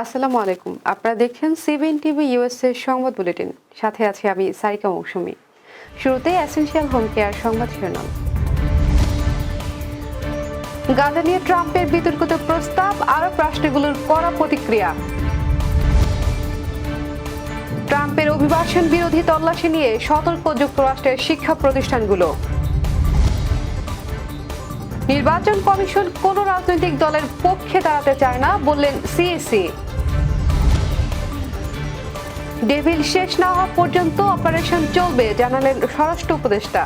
আসসালামু আলাইকুম। আপনারা দেখছেন সিবিএন টিভি ইউএসএ সংবাদ বুলেটিন। সাথে আছি আমি সারিকা মৌসুমী। শুরুতেই এসেনশিয়াল হোম কেয়ার সংবাদ শিরোনাম। গাজা নিয়ে ট্রাম্পের বিতর্কিত প্রস্তাব, আরব রাষ্ট্রগুলোর কড়া প্রতিক্রিয়া। ট্রাম্পের অভিবাসন বিরোধী তল্লাশি নিয়ে সতর্ক যুক্তরাষ্ট্রের শিক্ষা প্রতিষ্ঠানগুলো। নির্বাচন কমিশন কোন রাজনৈতিক দলের পক্ষে দাঁড়াতে চায় না বললেন সিএসি। ডেভিল শেষ না হওয়া পর্যন্ত অপারেশন চলবে জানালেন স্বরাষ্ট্র উপদেষ্টা।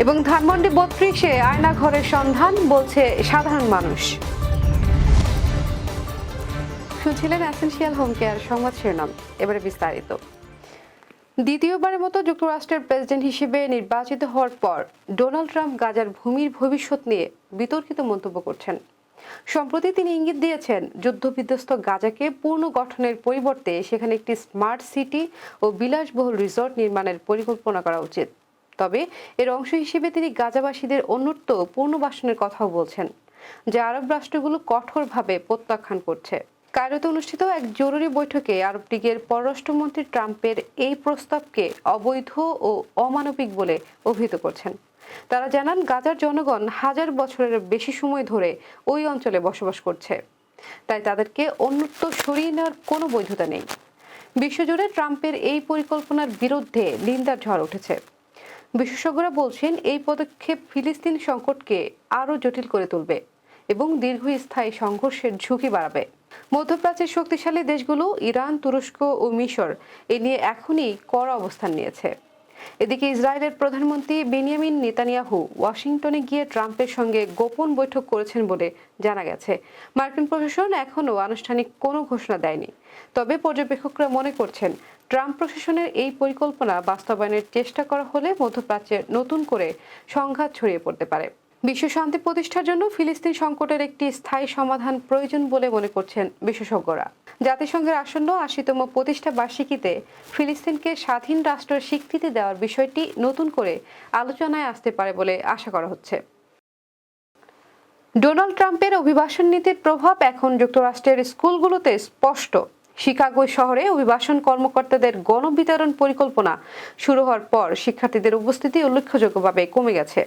এবং ধানমন্ডি ৩২-এ আয়নাঘরের সন্ধান বলছে সাধারণ মানুষ। শুনছিলেন এসেনশিয়াল হোম কেয়ার সংবাদ শিরোনাম। এবারে বিস্তারিত। দ্বিতীয়বারের মতো যুক্তরাষ্ট্রের প্রেসিডেন্ট হিসেবে নির্বাচিত হওয়ার পর ডোনাল্ড ট্রাম্প গাজার ভূমির ভবিষ্যৎ নিয়ে বিতর্কিত মন্তব্য করছেন। সম্প্রতি তিনি ইঙ্গিত দিয়েছেন, যুদ্ধবিধ্বস্ত গাজাকে পুনর্গঠনের পরিবর্তে সেখানে একটি স্মার্ট সিটি ও বিলাসবহুল রিসর্ট নির্মাণের পরিকল্পনা করা উচিত। তবে এর অংশ হিসেবে তিনি গাজাবাসীদের অন্যত্র পুনর্বাসনের কথাও বলছেন, যা আরব রাষ্ট্রগুলো কঠোরভাবে প্রত্যাখ্যান করছে। কায়রোতে অনুষ্ঠিত এক জরুরি বৈঠকে আরব লীগের পররাষ্ট্রমন্ত্রী ট্রাম্পের এই প্রস্তাবকে অবৈধ ও অমানবিক বলে অভিহিত করছেন। তারা জানান, গাজার জনগণ হাজার বছরের বেশি সময় ধরে ওই অঞ্চলে বসবাস করছে, তাই তাদেরকে অন্যত্র সরিয়ে নেওয়ার কোনো বৈধতা নেই। বিশ্বজুড়ে ট্রাম্পের এই পরিকল্পনার বিরুদ্ধে নিন্দার ঝড় উঠেছে। বিশেষজ্ঞরা বলছেন, এই পদক্ষেপ ফিলিস্তিন সংকটকে আরও জটিল করে তুলবে এবং দীর্ঘস্থায়ী সংঘর্ষের ঝুঁকি বাড়াবে। মধ্যপ্রাচ্যের শক্তিশালী দেশগুলো ইরান, তুরস্ক ও মিশর এ নিয়ে এখনই কড়া অবস্থান নিয়েছে। এদিকে ইসরায়েলের প্রধানমন্ত্রী বেনিয়ামিন নেতানিয়াহু ওয়াশিংটনে গিয়ে ট্রাম্পের সঙ্গে গোপন বৈঠক করেছেন বলে জানা গেছে। মার্কিন প্রশাসন এখনও আনুষ্ঠানিক কোনো ঘোষণা দেয়নি। তবে পর্যবেক্ষকরা মনে করছেন, ট্রাম্প প্রশাসনের এই পরিকল্পনা বাস্তবায়নের চেষ্টা করা হলে মধ্যপ্রাচ্যে নতুন করে সংঘাত ছড়িয়ে পড়তে পারে। বিশ্ব শান্তি প্রতিষ্ঠার জন্য ফিলিস্তিন সংকটের একটি স্থায়ী সমাধান প্রয়োজন বলে মনে করছেন বিশেষজ্ঞরা। জাতিসংঘের আসন্ন ৮০তম প্রতিষ্ঠা বার্ষিকীতে ফিলিস্তিনকে স্বাধীন রাষ্ট্রের স্বীকৃতি দেওয়ার বিষয়টি নতুন করে আলোচনায় আসতে পারে বলে আশা করা হচ্ছে। ডোনাল্ড ট্রাম্পের অভিবাসন নীতির প্রভাব এখন যুক্তরাষ্ট্রের স্কুলগুলোতে স্পষ্ট। শিকাগো শহরে অভিবাসন কর্মকর্তাদের গণবিতরণ পরিকল্পনা শুরু হওয়ার পর শিক্ষার্থীদের উপস্থিতি উল্লেখযোগ্যভাবে কমে গেছে।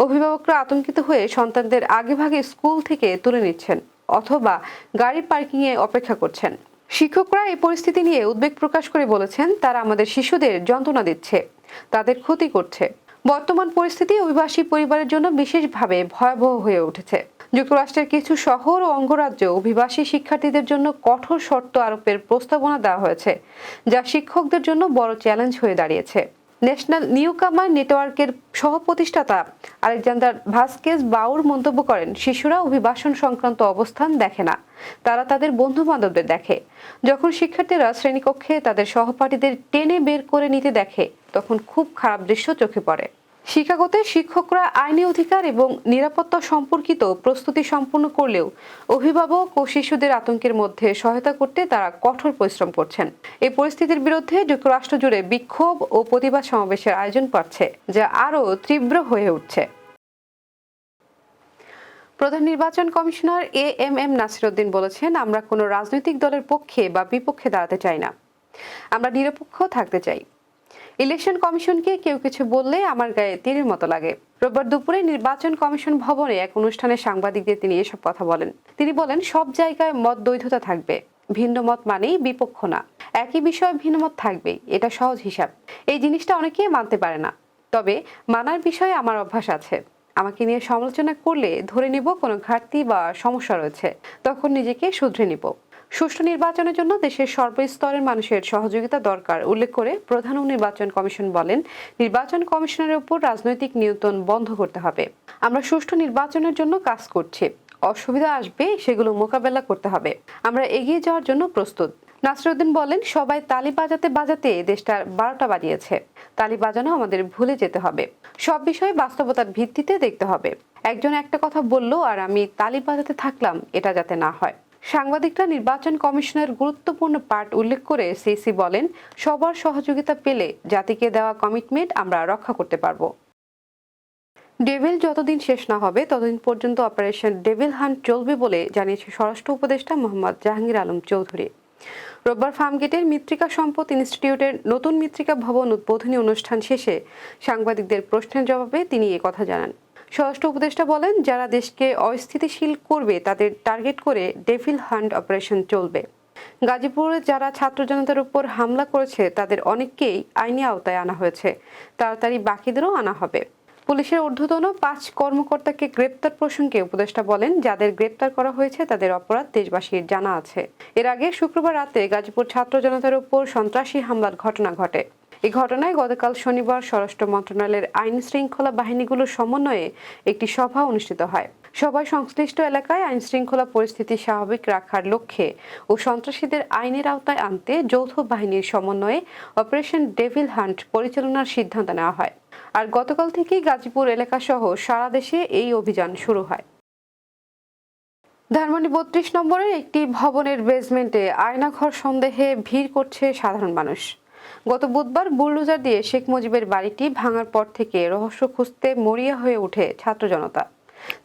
অভিভাবকরা আতঙ্কিত হয়ে সন্তানদের আগেভাগে স্কুল থেকে তুলে নিচ্ছেন অথবা গাড়ি পার্কিংয়ে অপেক্ষা করছেন। শিক্ষকরা এই পরিস্থিতি নিয়ে উদ্বেগ প্রকাশ করে বলেছেন, তারা আমাদের শিশুদের যন্ত্রণা দিচ্ছে, তাদের ক্ষতি করছে। বর্তমান পরিস্থিতি অভিবাসী পরিবারের জন্য বিশেষভাবে ভয়াবহ হয়ে উঠেছে। যুক্তরাষ্ট্রের কিছু শহর ও অঙ্গরাজ্য অভিবাসী শিক্ষার্থীদের জন্য কঠোর শর্ত আরোপের প্রস্তাবনা দেওয়া হয়েছে, যা শিক্ষকদের জন্য বড় চ্যালেঞ্জ হয়ে দাঁড়িয়েছে। ন্যাশনাল নিউকামার নেটওয়ার্কের সহ-প্রতিষ্ঠাতা আলেকজান্ডার ভাস্কেজ বাউর মন্তব্য করেন, শিশুরা অভিবাসন সংক্রান্ত অবস্থান দেখে না, তারা তাদের বন্ধু বান্ধবদের দেখে। যখন শিক্ষার্থীরা শ্রেণীকক্ষে তাদের সহপাঠীদের টেনে বের করে নিতে দেখে, তখন খুব খারাপ দৃশ্য চোখে পড়ে। শিকাগোতে শিক্ষকরা আইনি অধিকার এবং নিরাপত্তা সম্পর্কিত প্রস্তুতি সম্পন্ন করলেও অভিভাবক ও শিশুদের আতঙ্কের মধ্যে সহায়তা করতে তারা কঠোর পরিশ্রম করছেন। এই পরিস্থিতির বিরুদ্ধে যুক্তরাষ্ট্র জুড়ে বিক্ষোভ ও প্রতিবাদ সমাবেশের আয়োজন পাচ্ছে, যা আরও তীব্র হয়ে উঠছে। প্রধান নির্বাচন কমিশনার এএমএম নাসির উদ্দিন বলেছেন, আমরা কোনো রাজনৈতিক দলের পক্ষে বা বিপক্ষে দাঁড়াতে চাই না, আমরা নিরপেক্ষ থাকতে চাই। ইলেকশন কমিশনকে কেউ কিছু বললে আমার গায়ে তীরের মতো লাগে। রোববার দুপুরে নির্বাচন কমিশন ভবনে এক অনুষ্ঠানে সাংবাদিকদের তিনি এসব কথা বলেন। তিনি বলেন, সব জায়গায় মত দ্বৈধতা থাকবে, ভিন্ন মত মানেই বিপক্ষ না। একই বিষয়ে ভিন্ন মত থাকবেই, এটা সহজ হিসাব। এই জিনিসটা অনেকেই মানতে পারে না, তবে মানার বিষয়ে আমার অভ্যাস আছে। আমাকে নিয়ে সমালোচনা করলে ধরে নিব কোনো ঘাটতি বা সমস্যা রয়েছে, তখন নিজেকে শুধরে নিব। সুষ্ঠু নির্বাচনের জন্য দেশের সর্বস্তরের মানুষের সহযোগিতা দরকার উল্লেখ করে প্রধান নির্বাচন কমিশন বলেন, নির্বাচন কমিশনের উপর রাজনৈতিক নিয়ন্ত্রণ বন্ধ করতে হবে। আমরা সুষ্ঠু নির্বাচনের জন্য কাজ করছি, অসুবিধা আসবে সেগুলো মোকাবেলা করতে হবে, আমরা এগিয়ে যাওয়ার জন্য প্রস্তুত। নাসির উদ্দিন বলেন, সবাই তালি বাজাতে বাজাতে দেশটার 12টা বাজিয়েছে, তালি বাজানো আমাদের ভুলে যেতে হবে। সব বিষয়ে বাস্তবতার ভিত্তিতে দেখতে হবে। একজন একটা কথা বলল আর আমি তালি বাজাতে থাকলাম, এটা যাতে না হয়। সাংবাদিকরা নির্বাচন কমিশনের গুরুত্বপূর্ণ পাঠ উল্লেখ করে সিসি বলেন, সবার সহযোগিতা পেলে জাতিকে দেওয়া কমিটমেন্ট আমরা রক্ষা করতে পারব। ডেভিল যতদিন শেষ না হবে ততদিন পর্যন্ত অপারেশন ডেভিল হান্ট চলবে বলে জানিয়েছে স্বরাষ্ট্র উপদেষ্টা মোহাম্মদ জাহাঙ্গীর আলম চৌধুরী। রোববার ফার্মগেটের মৃত্তিকা সম্পদ ইনস্টিটিউটের নতুন মৃত্তিকা ভবন উদ্বোধনী অনুষ্ঠান শেষে সাংবাদিকদের প্রশ্নের জবাবে তিনি কথা জানান। স্বরাষ্ট্র উপদেষ্টা বলেন, যারা দেশকে অস্থিতিশীল করবে তাদের টার্গেট করে ডেভিল হান্ট অপারেশন চলবে। গাজীপুরে যারা ছাত্র জনতার উপর হামলা করেছে তাদের অনেককেই আইনি আওতায় আনা হয়েছে, তাড়াতাড়ি বাকিদেরও আনা হবে। পুলিশের ঊর্ধ্বতন 5 কর্মকর্তাকে গ্রেপ্তার প্রসঙ্গে উপদেষ্টা বলেন, যাদের গ্রেপ্তার করা হয়েছে তাদের অপরাধ দেশবাসীর জানা আছে। এর আগে শুক্রবার রাতে গাজীপুর ছাত্র জনতার উপর সন্ত্রাসী হামলার ঘটনা ঘটে। এই ঘটনায় গতকাল শনিবার স্বরাষ্ট্র মন্ত্রণালয়ের আইন শৃঙ্খলা বাহিনীগুলোর সমন্বয়ে একটি সভা অনুষ্ঠিত হয়। সভায় সংশ্লিষ্ট এলাকায় আইন শৃঙ্খলা পরিস্থিতি স্বাভাবিক রাখার লক্ষ্যে ও সন্ত্রাসীদের আইনের আওতায় আনতে যৌথ বাহিনীর সমন্বয়ে অপারেশন ডেভিল হান্ট পরিচালনার সিদ্ধান্ত নেওয়া হয়। আর গতকাল থেকেই গাজীপুর এলাকাসহ সারা দেশে এই অভিযান শুরু হয়। ধানমন্ডি 32 নম্বরের একটি ভবনের বেসমেন্টে আয়নাঘর সন্দেহে ভিড় করছে সাধারণ মানুষ। গত বুধবার বুলডোজার দিয়ে শেখ মুজিবের বাড়িটি ভাঙার পর থেকে রহস্য খুঁজতে মরিয়া হয়ে ওঠে ছাত্র জনতা।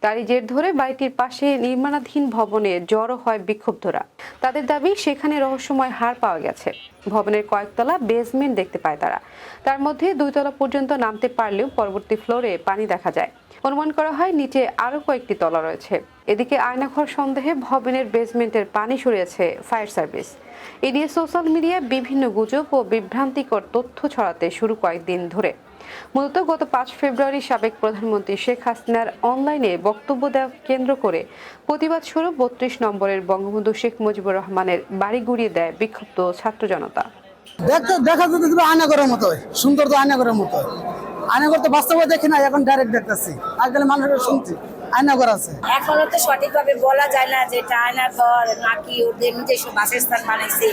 তারই জের ধরে বাড়িটির পাশে নির্মাণাধীন ভবনে জড়ো হয় বিক্ষুব্ধরা। তাদের দাবি, সেখানে রহস্যময় হার পাওয়া গেছে। ভবনের কয়েকতলা বেসমেন্ট দেখতে পায় তারা, তার মধ্যে 2 তলা পর্যন্ত নামতে পারলেও পরবর্তী ফ্লোরে পানি দেখা যায়। অনুমান করা হয় নিচে আরো কয়েকটি তলা রয়েছে। এদিকে আয়নাঘর সন্দেহে ভবনের বেসমেন্টের পানি সরিয়েছে ফায়ার সার্ভিস। এ নিয়ে সোশ্যাল মিডিয়ায় বিভিন্ন গুজব ও বিভ্রান্তিকর তথ্য ছড়াতে শুরু কয়েকদিন ধরে। মূলত গত 5 ফেব্রুয়ারি সাবেক প্রধানমন্ত্রী শেখ হাসিনার অনলাইনে বক্তব্য দেওয়া কেন্দ্র করে প্রতিবাদ স্বরূপ 32 নম্বরের বঙ্গবন্ধু শেখ মুজিবুর রহমানের বাড়ি গুড়িয়ে দেয় বিক্ষুব্ধ ছাত্র জনতা। দেখা যেতে আয়না করার মতো, সুন্দর তো আয়না করার মতো। আয়না করতে বাস্তবে দেখি না, এখন ডাইরেক্ট দেখতেছি। আজকাল মানুষের শুনছি আয়না ঘর আছে। এখনো তো সঠিকভাবে বলা যায় না যে এটা আয়না ঘর নাকি ওদের নিজস্ব বাসস্থান বানাইছে,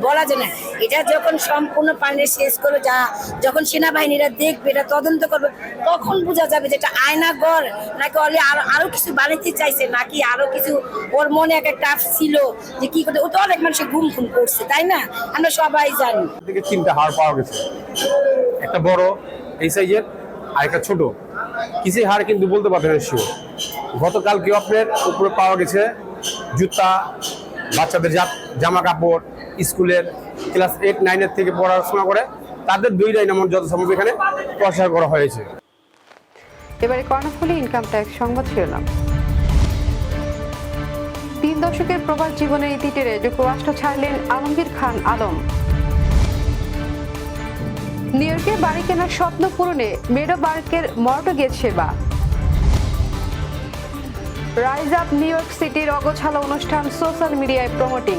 বলা যায় না। এটা যখন সম্পূর্ণ পানি শেষ করে যখন সেনাবাহিনীরা দেখবে, এটা তদন্ত করবে, তখন বোঝা যাবে যে এটা আয়না ঘর নাকি আরো কিছু বানাইতে চাইছে, নাকি আরো কিছু ওর মনে একটা ছিল যে কি করতে। ও তো অনেক মানুষের গুম খুন করছে, তাই না? আমরা সবাই জানি। 3টা হাড় পাওয়া গেছে, একটা বড় এই সাইজের আর একটা ছোট। কিছু হাড় কিন্তু বলতে পারবেন না শিওর। গতকালকে আপনার উপরে পাওয়া গেছে জুতা, বাচ্চাদের জামা কাপড়, স্কুলের ক্লাস 8-9 থেকে পড়াশোনা করে তাদের 2টাই নাম যত সম্ভব এখানে প্রসার করা হয়েছে। এবারে কর্ণফুলী ইনকাম ট্যাক্স সংবাদ শিরোনাম। 3 দশকের প্রবাস জীবনের ইতি টেনে যুক্তরাষ্ট্র ছাড়লেন আলমগীর খান আলম। নিউ ইয়র্কে বাড়ি কেনার স্বপ্ন পূরণে মেডোবার্কের মর্টগেজ সেবা। রাইজ আপ নিউ ইয়র্ক সিটির অগোছালো অনুষ্ঠান সোশ্যাল মিডিয়ায় প্রমোটিং।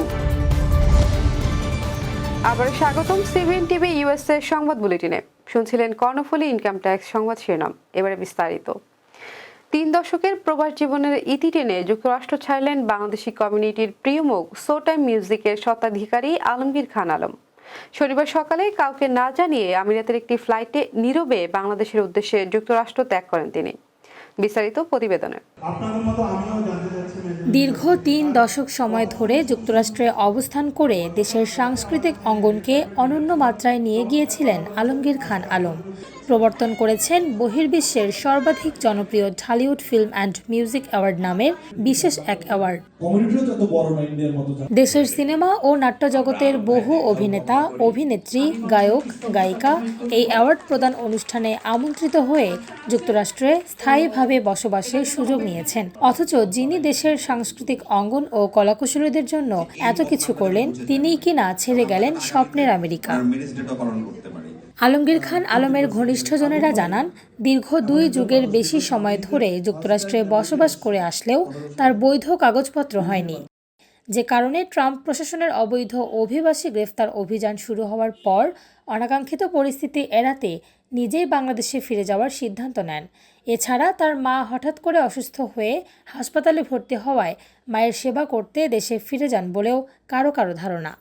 আবার স্বাগতম সিবিএন টিভি ইউএসএ সংবাদ বুলেটিনে। শুনছিলেন কর্ণফুলী ইনকাম ট্যাক্স সংবাদ শিরোনাম, এবারে বিস্তারিত। 3 দশকের প্রবাস জীবনের ইতি টেনে যুক্তরাষ্ট্র ছাড়লেন বাংলাদেশি কমিউনিটির প্রিয় মুখ শো টাইম মিউজিকের স্বত্বাধিকারী আলমগীর খান আলম। শনিবার সকালে কাউকে না জানিয়ে আমিরাতের একটি ফ্লাইটে নীরবে বাংলাদেশের উদ্দেশ্যে যুক্তরাষ্ট্র ত্যাগ করেন তিনি। বিস্তারিত প্রতিবেদনে। দীর্ঘ 3 দশক সময় ধরে যুক্তরাষ্ট্রে অবস্থান করে দেশের সাংস্কৃতিক অঙ্গনকে অনন্য মাত্রায় নিয়ে গিয়েছিলেন আলমগীর খান আলম। প্রবর্তন করেছেন বহির্বিশ্বের সর্বাধিক জনপ্রিয় Dhallywood film and music award নামের বিশেষ এক অ্যাওয়ার্ড। দেশের সিনেমা ও নাট্যজগতের বহু অভিনেতা, অভিনেত্রী, গায়ক, গায়িকা এই অ্যাওয়ার্ড প্রদান অনুষ্ঠানে আমন্ত্রিত হয়ে যুক্তরাষ্ট্রে স্থায়ীভাবে বসবাসের সুযোগ নিয়েছেন। অথচ যিনি দেশের সাংস্কৃতিক অঙ্গন ও কলাকুশলীদের জন্য এত কিছু করলেন, তিনিই কিনা ছেড়ে গেলেন স্বপ্নের আমেরিকা। আলমগীর খান আলমের ঘনিষ্ঠজনেরা জানান, দীর্ঘ 2 যুগের বেশি সময় ধরে যুক্তরাষ্ট্রে বসবাস করে আসলেও তার বৈধ কাগজপত্র হয়নি, যে কারণে ট্রাম্প প্রশাসনের অবৈধ অভিবাসী গ্রেফতার অভিযান শুরু হওয়ার পর অনাকাঙ্ক্ষিত পরিস্থিতি এড়াতে নিজেই বাংলাদেশে ফিরে যাওয়ার সিদ্ধান্ত নেন। এছাড়া তার মা হঠাৎ করে অসুস্থ হয়ে হাসপাতালে ভর্তি হওয়ায় মায়ের সেবা করতে দেশে ফিরে যান বলেও কারো ধারণা।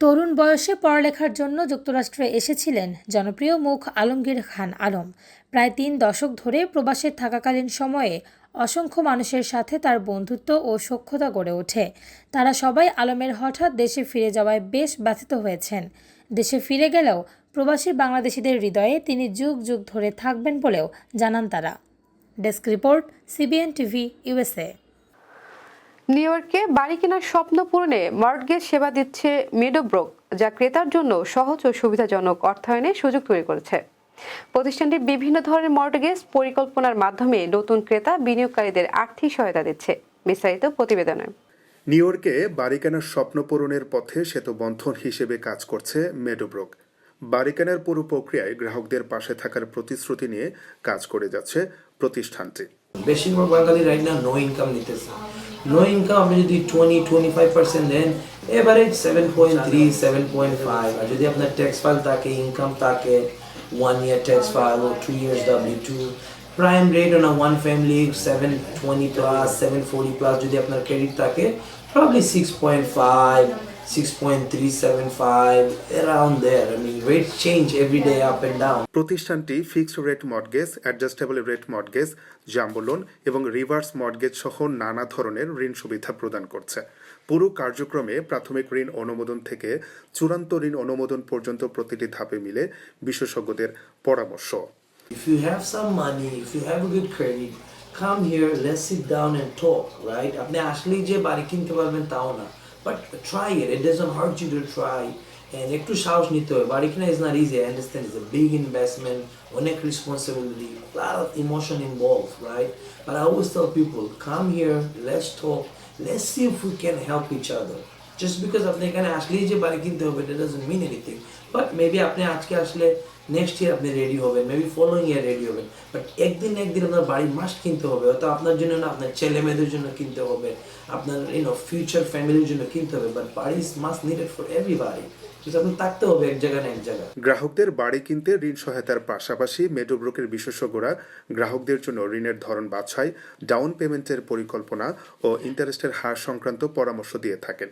তরুণ বয়সে পড়ালেখার জন্য যুক্তরাষ্ট্রে এসেছিলেন জনপ্রিয় মুখ আলমগীর খান আলম। প্রায় 3 দশক ধরে প্রবাসে থাকাকালীন সময়ে অসংখ্য মানুষের সাথে তার বন্ধুত্ব ও সখ্যতা গড়ে ওঠে। তারা সবাই আলমের হঠাৎ দেশে ফিরে যাওয়ায় বেশ ব্যথিত হয়েছেন। দেশে ফিরে গেলেও প্রবাসী বাংলাদেশিদের হৃদয়ে তিনি যুগ যুগ ধরে থাকবেন বলেও জানান তারা। Desk report, CBN TV, USA। New ইয়র্কে বাড়ি কেনার স্বপ্ন পূরণে মর্টগেজ সেবা দিচ্ছে মেডোব্রোক, যা ক্রেতার জন্য সহজ ও সুবিধাজনক অর্থায়নের সুযোগ তৈরি করেছে। প্রতিষ্ঠানটি বিভিন্ন ধরনের মর্টগেজ পরিকল্পনার মাধ্যমে নতুন ক্রেতা বিনিয়োগকারীদের আর্থিক সহায়তা দিচ্ছে। বিস্তারিত প্রতিবেদনে। নিউ ইয়র্কে বাড়ি কেনার স্বপ্ন পূরণের পথে সেতুবন্ধন হিসেবে কাজ করছে মেডোব্রোক। বাড়ি কেনার পুরো প্রক্রিয়ায় গ্রাহকদের পাশে থাকার প্রতিশ্রুতি নিয়ে কাজ করে যাচ্ছে প্রতিষ্ঠানটি। বেশিরভাগ বাঙালি রাইট না নো ইনকাম নিতেছে। নো ইনকাম আপনি যদি 20-25% দেন, এভারেজ 7.3, 7.5। আর যদি আপনার ট্যাক্স ফাইল থাকে, ইনকাম থাকে, 1 year ট্যাক্স ফাইল ও 2 years W2, prime rate on one family 720 plus, 740 plus যদি আপনার ক্রেডিট থাকে, probably 6.5, 6.375, around there. I mean, rates change every day up and down. প্রতিষ্ঠানটি fixed rate mortgage, adjustable rate mortgage, jumbo loan এবং reverse mortgage সহ নানা ধরনের ঋণ সুবিধা প্রদান করছে। পুরো কার্যক্রমে প্রাথমিক ঋণ অনুমোদন থেকে চূড়ান্ত ঋণ অনুমোদন পর্যন্ত প্রতিটি ধাপে মিলে বিশেষজ্ঞদের পরামর্শ। If you have some money, if you have a good credit, come here, let's sit down and talk, right? আপনি আসলেই যে বাড়ি কিনতে পারবেন তাও না, but try it. It doesn't hurt you to try. And একটু সাহস নিতে হবে। বাড়ি কিনা is not easy. I understand it's a big investment, অনেক responsibility, a lot of emotion involved, right? But I always tell people, come here, let's talk, let's see if we can help each other. Just because আপনি এখানে আসলেই যে বাড়ি কিনতে হবে, that doesn't mean anything. But maybe আপনি আজকে আসলে নেক্সট ইয়ার আপনি রেডি হবেন, মেবি ফলোইং ইয়ার রেডি হবেন, বাট একদিন আপনার বাড়ি মাস্ট কিনতে হবে। হয়তো আপনার জন্য না, আপনার ছেলে মেয়েদের জন্য কিনতে হবে, আপনার ফিউচার ফ্যামিলির জন্য কিনতে হবে, বাট বাড়ি মাস্ট নিডেড ফর এভরিবডি। আপনি থাকতে হবে এক জায়গায় না এক জায়গায়। গ্রাহকদের বাড়ি কিনতে ঋণ সহায়তার পাশাপাশি মেডোব্রোকের বিশেষজ্ঞরা গ্রাহকদের জন্য ঋণের ধরন বাছাই, ডাউন পেমেন্টের পরিকল্পনা ও ইন্টারেস্টের হার সংক্রান্ত পরামর্শ দিয়ে থাকেন।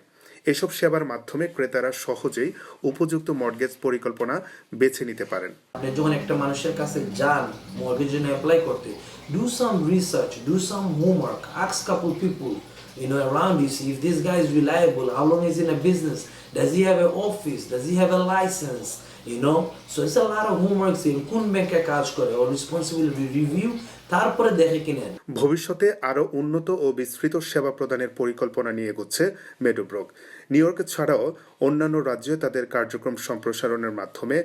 এসব সেবার মাধ্যমে ক্রেতারা সহজেই উপযুক্ত মর্টগেজ পরিকল্পনা বেছে নিতে পারেন। আপনি যখন একটা মানুষের কাছে যান মর্টগেজের জন্য অ্যাপ্লাই করতে, do some research, do some homework, ask couple people around you, see if this guy is reliable, how long is in a business, does he have an office, does he have a license, so it's a lot of homework. কোন ব্যাংকে কাজ করে, or responsibility review, তারপরে দেখে কিনেন। ভবিষ্যতে আরও উন্নত ও বিস্তৃত সেবা প্রদানের পরিকল্পনা নিয়ে এগোচ্ছে মেডোব্রোক। নিউ ইয়র্ক ছাড়াও অন্যান্য রাজ্যে তাদের কার্যক্রম সম্প্রসারণের মাধ্যমে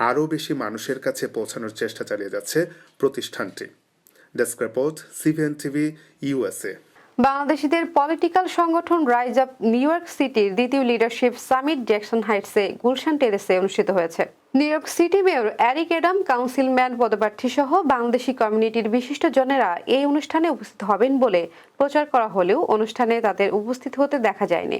আরও বেশি মানুষের কাছে পৌঁছানোর চেষ্টা চালিয়ে যাচ্ছে প্রতিষ্ঠানটি। Desk report, CBN TV, USA। বাংলাদেশিদের পলিটিক্যাল সংগঠন রাইজ আপ নিউ ইয়র্ক সিটির দ্বিতীয় লিডারশিপ সামিট জ্যাকসন হাইটসে গুলশান টেরেসে অনুষ্ঠিত হয়েছে। New York city mayor Eric Adam, councilman পদপ্রার্থী সহ বাংলাদেশি কমিউনিটির বিশিষ্টজনেরা এই অনুষ্ঠানে উপস্থিত হবেন বলে প্রচার করা হলেও অনুষ্ঠানে তাদের উপস্থিত হতে দেখা যায়নি।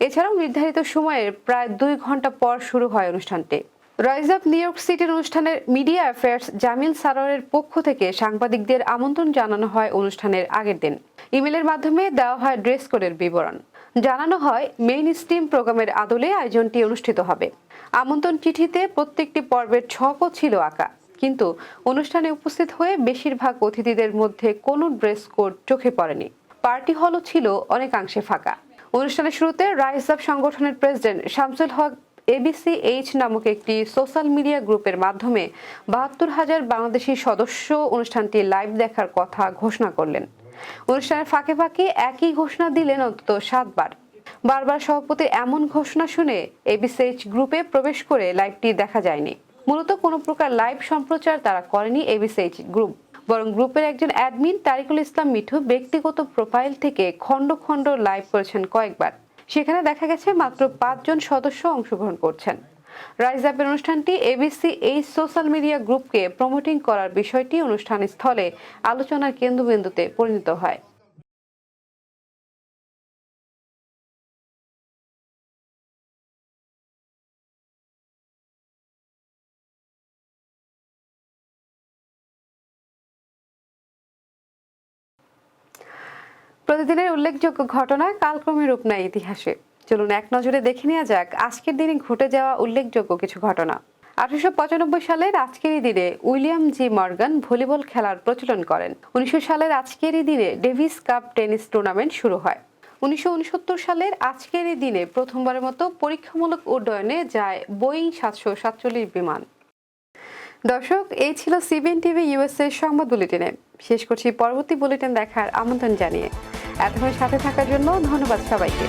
এছাড়াও নির্ধারিত সময়ের প্রায় 2 ঘন্টা পর শুরু হয় অনুষ্ঠানটি। রাইজ আপ নিউ ইয়র্ক সিটির অনুষ্ঠানের মিডিয়া অ্যাফেয়ার্স জামিল সারোয়ারের পক্ষ থেকে সাংবাদিকদের আমন্ত্রণ জানানো হয় অনুষ্ঠানের আগের দিন। ইমেলের মাধ্যমে দেওয়া হয় ড্রেস কোডের বিবরণ। জানানো হয় মেইন স্ট্রিম প্রোগ্রামের আদলে আয়োজনটি অনুষ্ঠিত হবে। আমন্ত্রণ চিঠিতে প্রত্যেকটি পর্বের ছকও ছিল আঁকা, কিন্তু অনুষ্ঠানে উপস্থিত হয়ে বেশিরভাগ অতিথিদের মধ্যে কোনো ড্রেস কোড চোখে পড়েনি। পার্টি হলও ছিল অনেকাংশে ফাঁকা। অনুষ্ঠানের শুরুতে রাইজ আপ সংগঠনের প্রেসিডেন্ট শামসুল হক ABCH নামক একটি সোশ্যাল মিডিয়া গ্রুপের মাধ্যমে ৭২,০০০ বাংলাদেশি সদস্য অনুষ্ঠানটি লাইভ দেখার কথা ঘোষণা করলেন। অনুষ্ঠানের ফাঁকে ফাঁকে একই ঘোষণা দিলেন অন্তত 7 বার। বারবার সভাপতির এমন ঘোষণা শুনে ABCH গ্রুপে প্রবেশ করে লাইভটি দেখা যায়নি। মূলত কোনো প্রকার লাইভ সম্প্রচার তারা করেনি ABCH গ্রুপ, বরং গ্রুপের একজন অ্যাডমিন তারিকুল ইসলাম মিঠু ব্যক্তিগত প্রোফাইল থেকে খণ্ড খণ্ড লাইভ করেছেন কয়েকবার। সেখানে দেখা গেছে মাত্র 5 জন সদস্য অংশগ্রহণ করছেন। রাইজ আপের অনুষ্ঠানটি ABCH সোশ্যাল মিডিয়া গ্রুপকে প্রমোটিং করার বিষয়টি অনুষ্ঠান স্থলে আলোচনার কেন্দ্রবিন্দুতে পরিণত হয়। প্রতিদিনের উল্লেখযোগ্য ঘটনা কালক্রমে রূপ নেয় ইতিহাসে। চলুন এক নজরে দেখে নেওয়া যাক আজকের দিনে ঘটে যাওয়া উল্লেখযোগ্য কিছু ঘটনা। 1895 সালের আজকেরই দিনে উইলিয়াম জি মর্গান ভলিবল খেলার প্রচলন করেন। 1900 সালের আজকেরই দিনে ডেভিস কাপ টেনিস টুর্নামেন্ট শুরু হয়। 1969 সালের আজকেরই দিনে প্রথমবারের মতো পরীক্ষামূলক উড্ডয়নে যায় বোয়িং 747 বিমান। দর্শক, এই ছিল সিবিএন টিভি ইউএসএ সংবাদ বুলেটিনে। শেষ করছি পরবর্তী বুলেটিন দেখার আমন্ত্রণ জানিয়ে। এতক্ষণ সাথে থাকার জন্য ধন্যবাদ সবাইকে।